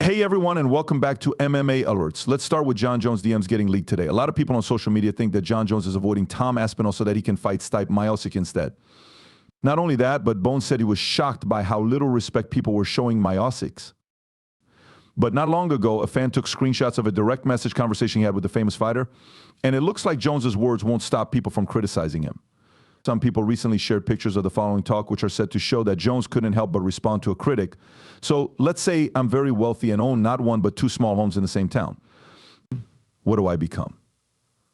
Hey everyone, and welcome back to MMA Alerts. Let's start with Jon Jones' DMs getting leaked today. A lot of people on social media think that Jon Jones is avoiding Tom Aspinall so that he can fight Stipe Miocic instead. Not only that, but Bones said he was shocked by how little respect people were showing Miocic. But not long ago, a fan took screenshots of a direct message conversation he had with the famous fighter, and it looks like Jones's words won't stop people from criticizing him. Some people recently shared pictures of the following talk, which are said to show that Jones couldn't help but respond to a critic. So let's say I'm very wealthy and own not one but two small homes in the same town. What do I become?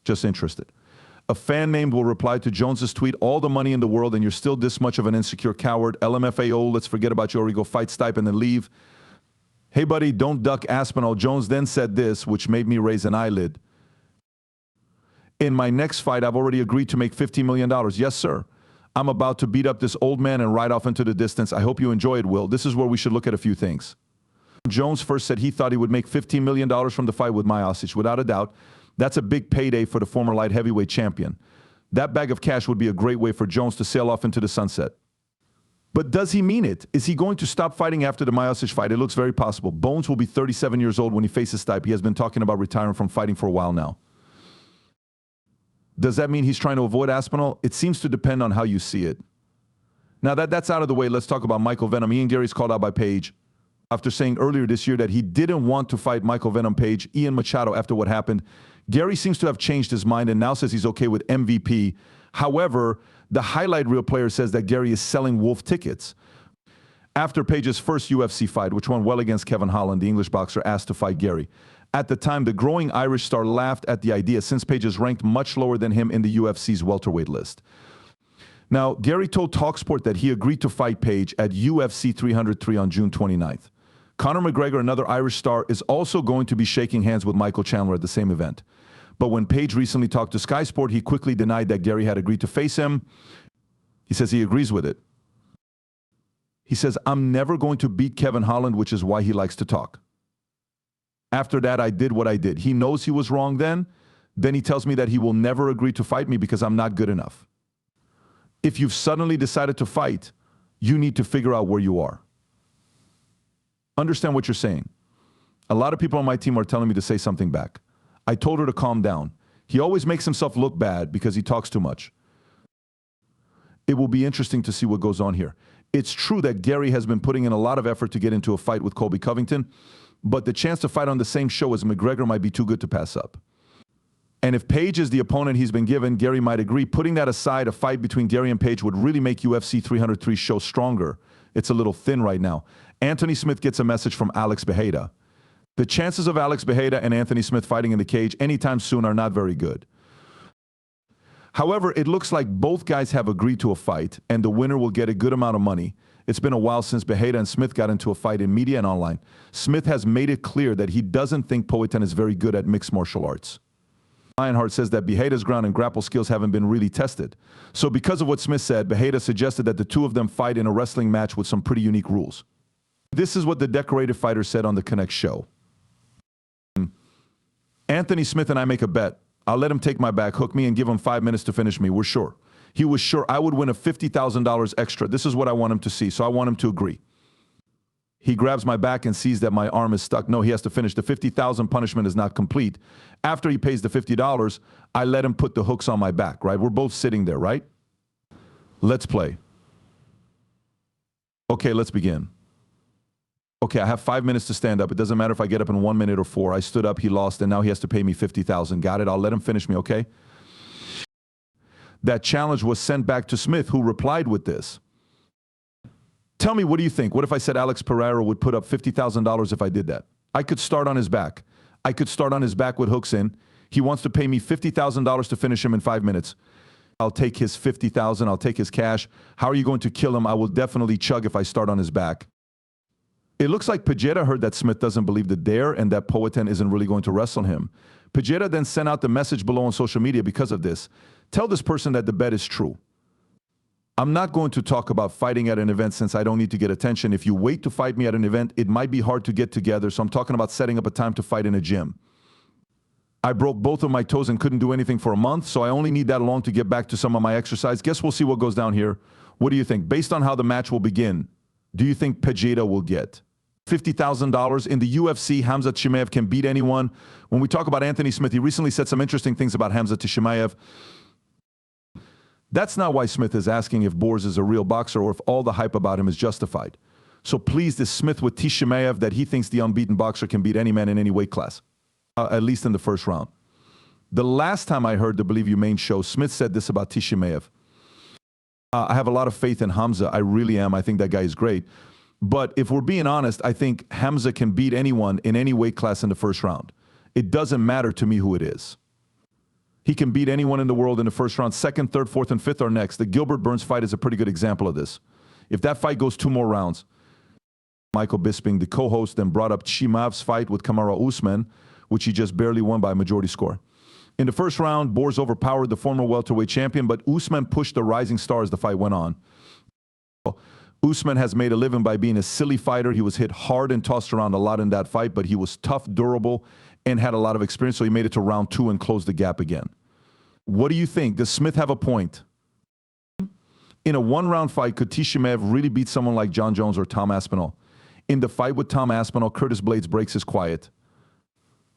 Just interested. A fan named will reply to Jones's tweet, "All the money in the world and you're still this much of an insecure coward. LMFAO, let's forget about you or go fight Stipe and then leave. Hey buddy, don't duck Aspinall." Jones then said this, which made me raise an eyelid. "In my next fight, I've already agreed to make $15 million. Yes, sir. I'm about to beat up this old man and ride off into the distance. I hope you enjoy it, Will. This is where we should look at a few things." Jones first said he thought he would make $15 million from the fight with Miocic. Without a doubt, that's a big payday for the former light heavyweight champion. That bag of cash would be a great way for Jones to sail off into the sunset. But does he mean it? Is he going to stop fighting after the Miocic fight? It looks very possible. Bones will be 37 years old when he faces Stipe. He has been talking about retiring from fighting for a while now. Does that mean he's trying to avoid Aspinall? It seems to depend on how you see it. Now that's out of the way, let's talk about Michael Venom. Ian Gary's called out by Page after saying earlier this year that he didn't want to fight Michael Venom Page, Ian Machado, after what happened. Gary seems to have changed his mind and now says he's okay with MVP. However, the highlight reel player says that Gary is selling wolf tickets. After Page's first UFC fight, which went well against Kevin Holland, the English boxer asked to fight Gary. At the time, the growing Irish star laughed at the idea since Page is ranked much lower than him in the UFC's welterweight list. Now, Gary told TalkSport that he agreed to fight Page at UFC 303 on June 29th. Conor McGregor, another Irish star, is also going to be shaking hands with Michael Chandler at the same event. But when Page recently talked to Sky Sport, he quickly denied that Gary had agreed to face him. He says he agrees with it. He says, "I'm never going to beat Kevin Holland, which is why he likes to talk. After that, I did what I did." He knows he was wrong then. Then he tells me that he will never agree to fight me because I'm not good enough. If you've suddenly decided to fight, you need to figure out where you are. Understand what you're saying. A lot of people on my team are telling me to say something back. I told her to calm down. He always makes himself look bad because he talks too much. It will be interesting to see what goes on here. It's true that Gary has been putting in a lot of effort to get into a fight with Colby Covington, but the chance to fight on the same show as McGregor might be too good to pass up. And if Page is the opponent he's been given, Gary might agree. Putting that aside, a fight between Gary and Page would really make UFC 303 show stronger. It's a little thin right now. Anthony Smith gets a message from Alex Bejeda. The chances of Alex Bejeda and Anthony Smith fighting in the cage anytime soon are not very good. However, it looks like both guys have agreed to a fight, and the winner will get a good amount of money. It's been a while since Bejeda and Smith got into a fight in media and online. Smith has made it clear that he doesn't think Poatan is very good at mixed martial arts. Lionheart says that Bejeda's ground and grapple skills haven't been really tested. So because of what Smith said, Bejeda suggested that the two of them fight in a wrestling match with some pretty unique rules. This is what the decorated fighter said on the Connect show. "Anthony Smith and I make a bet. I'll let him take my back, hook me, and give him 5 minutes to finish me. We're sure. He was sure I would win a $50,000 extra. This is what I want him to see, so I want him to agree. He grabs my back and sees that my arm is stuck. No, he has to finish. The $50,000 punishment is not complete. After he pays the $50, I let him put the hooks on my back, right? We're both sitting there, right? Let's play. Okay, let's begin. Okay, I have 5 minutes to stand up. It doesn't matter if I get up in 1 minute or 4. I stood up, he lost, and now he has to pay me $50,000. Got it? I'll let him finish me, okay?" That challenge was sent back to Smith, who replied with this. "Tell me, what do you think? What if I said Alex Pereira would put up $50,000 if I did that? I could start on his back. I could start on his back with hooks in. He wants to pay me $50,000 to finish him in 5 minutes. I'll take his $50,000. I'll take his cash. How are you going to kill him? I will definitely chug if I start on his back." It looks like Pajeda heard that Smith doesn't believe the dare and that Poatan isn't really going to wrestle him. Pajeda then sent out the message below on social media because of this. "Tell this person that the bet is true. I'm not going to talk about fighting at an event since I don't need to get attention. If you wait to fight me at an event, it might be hard to get together, so I'm talking about setting up a time to fight in a gym. I broke both of my toes and couldn't do anything for a month, so I only need that long to get back to some of my exercise. Guess we'll see what goes down here. What do you think? Based on how the match will begin, do you think Pajeda will get $50,000. In the UFC, Hamza Chimaev can beat anyone. When we talk about Anthony Smith, he recently said some interesting things about Hamza Chimaev. That's not why Smith is asking if Borz is a real boxer or if all the hype about him is justified. So pleased is Smith with Chimaev that he thinks the unbeaten boxer can beat any man in any weight class, at least in the first round. The last time I heard the Believe You main show, Smith said this about Chimaev. I have a lot of faith in Hamza. I really am. I think that guy is great. But if we're being honest, I think Hamza can beat anyone in any weight class in the first round. It doesn't matter to me who it is. He can beat anyone in the world in the first round. Second, third, fourth, and fifth are next. The Gilbert Burns fight is a pretty good example of this. If that fight goes 2 more rounds, Michael Bisping, the co-host, then brought up Chimaev's fight with Kamaru Usman, which he just barely won by a majority score. In the first round, Borz overpowered the former welterweight champion, but Usman pushed the rising star as the fight went on. Usman has made a living by being a silly fighter. He was hit hard and tossed around a lot in that fight, but he was tough, durable, and had a lot of experience, so he made it to round 2 and closed the gap again. What do you think? Does Smith have a point? In a 1-round fight, could Chimaev really beat someone like Jon Jones or Tom Aspinall? In the fight with Tom Aspinall, Curtis Blaydes breaks his quiet.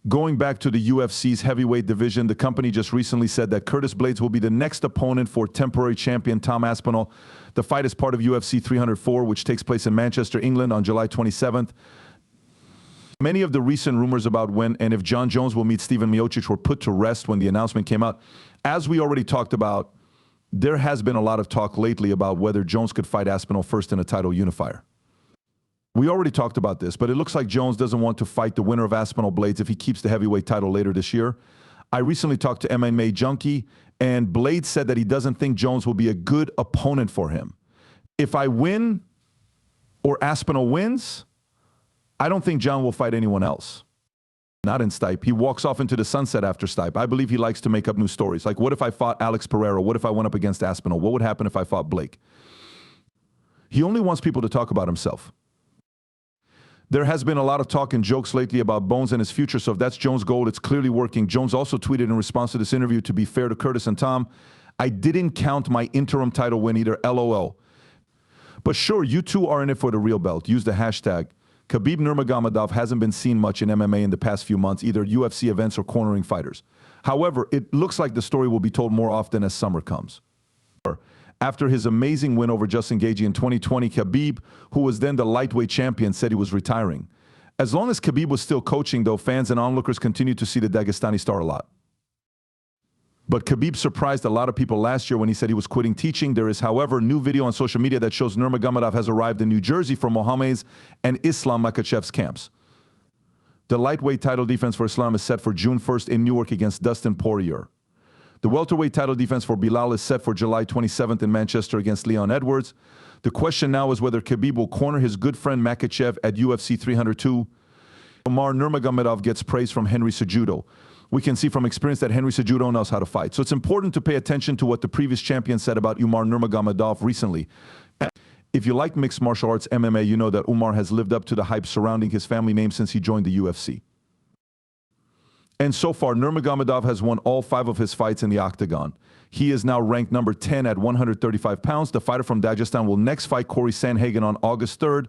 Going back to the UFC's heavyweight division, the company just recently said that Curtis Blaydes will be the next opponent for temporary champion Tom Aspinall. The fight is part of UFC 304, which takes place in Manchester, England on July 27th. Many of the recent rumors about when and if Jon Jones will meet Stipe Miocic were put to rest when the announcement came out. As we already talked about, there has been a lot of talk lately about whether Jones could fight Aspinall first in a title unifier. We already talked about this, but it looks like Jones doesn't want to fight the winner of Aspinall Blaydes if he keeps the heavyweight title later this year. I recently talked to MMA Junkie, and Blaydes said that he doesn't think Jones will be a good opponent for him. If I win or Aspinall wins, I don't think Jon will fight anyone else. Not in Stipe. He walks off into the sunset after Stipe. I believe he likes to make up new stories. Like, what if I fought Alex Pereira? What if I went up against Aspinall? What would happen if I fought Blake? He only wants people to talk about himself. There has been a lot of talk and jokes lately about Bones and his future, so if that's Jones' goal, it's clearly working. Jones also tweeted in response to this interview, to be fair to Curtis and Tom, I didn't count my interim title win either, LOL. But sure, you two are in it for the real belt. Use the hashtag. Khabib Nurmagomedov hasn't been seen much in MMA in the past few months, either UFC events or cornering fighters. However, it looks like the story will be told more often as summer comes. After his amazing win over Justin Gaethje in 2020, Khabib, who was then the lightweight champion, said he was retiring. As long as Khabib was still coaching, though, fans and onlookers continued to see the Dagestani star a lot. But Khabib surprised a lot of people last year when he said he was quitting teaching. There is, however, a new video on social media that shows Nurmagomedov has arrived in New Jersey for Mohammed's and Islam Makhachev's camps. The lightweight title defense for Islam is set for June 1st in Newark against Dustin Poirier. The welterweight title defense for Belal is set for July 27th in Manchester against Leon Edwards. The question now is whether Khabib will corner his good friend Makhachev at UFC 302. Umar Nurmagomedov gets praise from Henry Cejudo. We can see from experience that Henry Cejudo knows how to fight. So it's important to pay attention to what the previous champion said about Umar Nurmagomedov recently. If you like mixed martial arts MMA, you know that Umar has lived up to the hype surrounding his family name since he joined the UFC. And so far, Nurmagomedov has won all 5 of his fights in the octagon. He is now ranked number 10 at 135 pounds. The fighter from Dagestan will next fight Corey Sandhagen on August 3rd.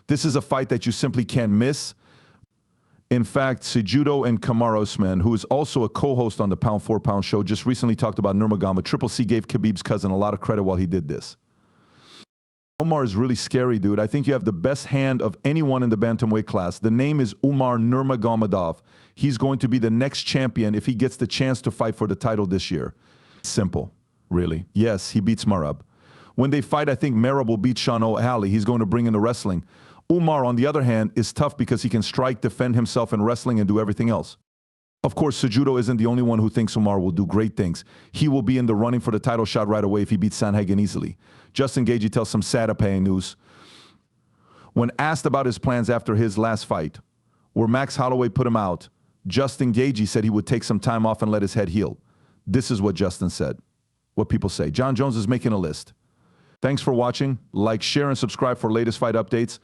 This is a fight that you simply can't miss. In fact, Cejudo and Kamaru Usman, who is also a co-host on the Pound for Pound show, just recently talked about Nurmagomedov. Triple C gave Khabib's cousin a lot of credit while he did this. Umar is really scary, dude. I think you have the best hand of anyone in the bantamweight class. The name is Umar Nurmagomedov. He's going to be the next champion if he gets the chance to fight for the title this year. Simple, really. Yes, he beats Marab. When they fight, I think Marab will beat Sean O'Malley. He's going to bring in the wrestling. Umar, on the other hand, is tough because he can strike, defend himself in wrestling, and do everything else. Of course, Cejudo isn't the only one who thinks Umar will do great things. He will be in the running for the title shot right away if he beats Sandhagen easily. Justin Gaethje tells some sad paying news. When asked about his plans after his last fight, where Max Holloway put him out, Justin Gaethje said he would take some time off and let his head heal. This is what Justin said. What people say. Jon Jones is making a list. Thanks for watching. Like, share, and subscribe for latest fight updates.